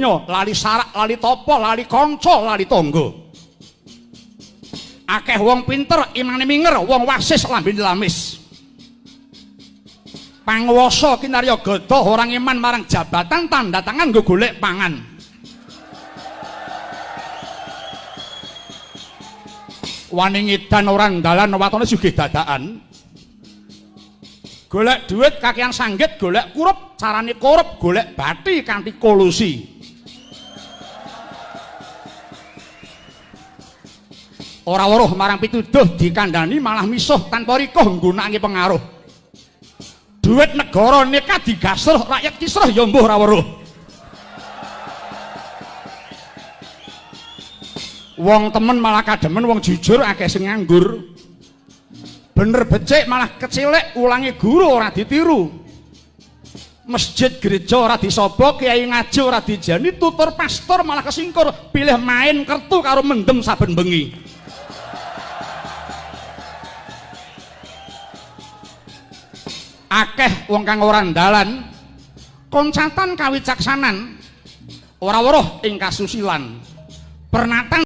lali sarak, lali topo, lali kanca, lali tangga. Akeh wong pinter, imane minger, wong wasis lambene lamis. Panguwasa kinarya gada orang iman marang jabatan tanda tangan nggo golek pangan. Wani ngidan orang dalan watone sugih dadakan. Golek duit kakean sanggit, golek kurup, carane korup, golek bathi kanthi kolusi. Ora weruh marang pituduh dikandhani malah misuh tanpa rikuh nggunakake pengaruh. Duit negara nekat digasruh, rakyat kisruh ya mbuh ora weruh. Wong temen malah kademen, wong jujur akeh sing nganggur. Bener becik malah kecilik, ulangi guru ora ditiru. Masjid gereja ora disobo, kiai ngaji ora dijani, tutur pastor malah kesingkur, pilih main kertu karo mendem saben bengi. Akeh wong kang ora ndalan, koncatan kawicaksanan, ora weruh ing kasusilan. Pernatan